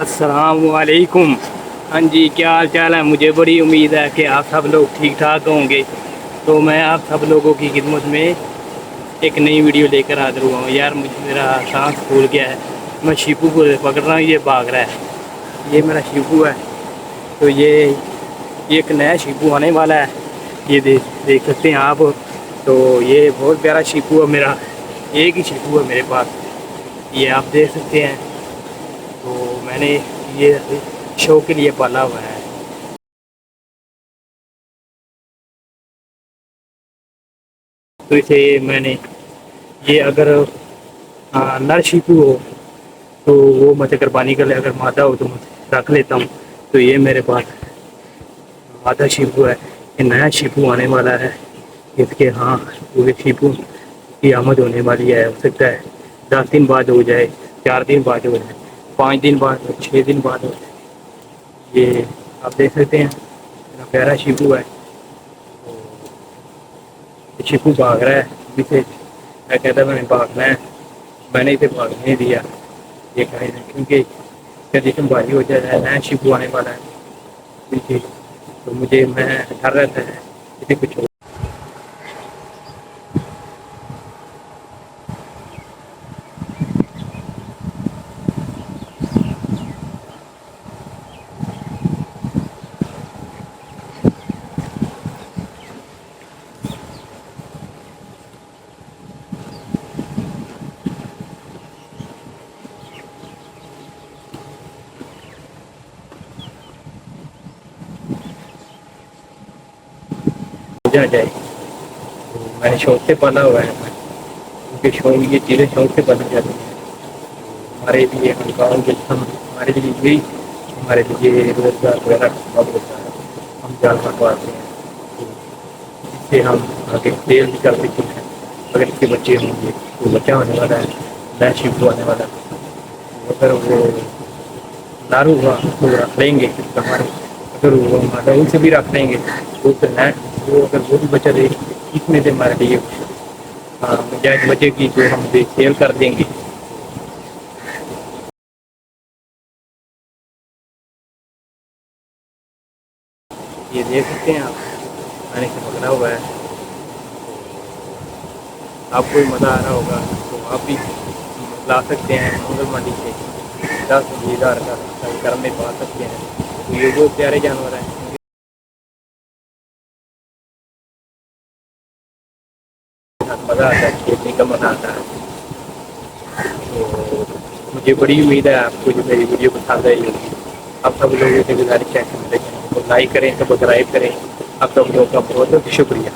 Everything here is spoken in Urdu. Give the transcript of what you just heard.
السلام علیکم۔ ہاں جی، کیا حال چال ہے؟ مجھے بڑی امید ہے کہ آپ سب لوگ ٹھیک ٹھاک ہوں گے۔ تو میں آپ سب لوگوں کی خدمت میں ایک نئی ویڈیو لے کر حاضر ہوا ہوں۔ یار میرا سانس پھول گیا ہے، میں شیپو کو پکڑ رہا ہوں، یہ بھاگ رہا ہے۔ یہ میرا شیپو ہے، تو یہ ایک نیا شیپو آنے والا ہے، یہ دیکھ سکتے ہیں آپ۔ تو یہ بہت پیارا شیپو ہے میرا، ایک ہی شیپو ہے میرے پاس، یہ آپ دیکھ سکتے ہیں۔ تو میں نے یہ شو کے لیے پالا ہوا ہے۔ تو اسے میں نے یہ اگر نر شیپو ہو تو وہ مجھے قربانی کر لے، اگر مادہ ہو تو میں رکھ لیتا ہوں۔ تو یہ میرے پاس مادہ شیپو ہے، یہ نیا شیپو آنے والا ہے۔ اس کے پورے شیپو کی آمد ہونے والی ہے، ہو سکتا ہے 10 دن بعد ہو جائے، 4 دن بعد ہو جائے، 5 دن بعد ہو، 6 دن بعد ہو جائے۔ یہ آپ دیکھ سکتے ہیں، میرا پیارا شیپو ہے۔ شیپو بھاگ رہا ہے، اسے میں کہتا میں نے بھاگنا ہے، میں نے اسے بھاگنے نہیں دیا یہ کہیں نہیں، کیونکہ جسم بھاری ہو جائے ہے، نیا شیپو آنے والا ہے۔ تو مجھے میں ڈر رہتا ہے اسے کچھ ہو۔ جائے تو میں نے شوق سے پالا ہوا ہے، کیونکہ شوق یہ چیزیں شوق سے پالی جاتی ہیں۔ ہمارے لیے ہمارے لیے بھی ہمارے لیے روزگار وغیرہ بہت ہوتا ہے، ہم جانور پالتے ہیں جس سے ہم آگے سیل بھی کر سکتے ہیں۔ اگر اس کے بچے ہوں گے تو بچہ ہونے والا ہے، نیا شیپو آنے والا ہے۔ اگر وہ نر ہوا تو رکھ لیں گے ہمارے، اگر وہ مادہ ان سے بھی رکھ لیں گے تو وہ اگر وہ بھی بچہ دے اس میں سے ہمارے لیے جائز بچے کی جو ہم سیل کر دیں گے۔ یہ دیکھ سکتے ہیں آپ، میں نے اسے پکڑا ہوا ہے۔ آپ کو بھی مزہ آ رہا ہوگا تو آپ بھی لا سکتے ہیں منگل منڈی سے 10,000 کا گھر میں پا سکتے ہیں۔ تو یہ بہت پیارے جانور ہیں، مزہ آتا ہے، کھیلنے کا مزہ آتا ہے۔ تو مجھے بڑی امید ہے آپ کو جو میری ویڈیو پسند آئی ہوگی۔ آپ سب لوگوں سے گزارش ہے کہ میرے چینل کو لائک کریں، سبسکرائب کریں۔ آپ سب لوگوں کا بہت بہت شکریہ۔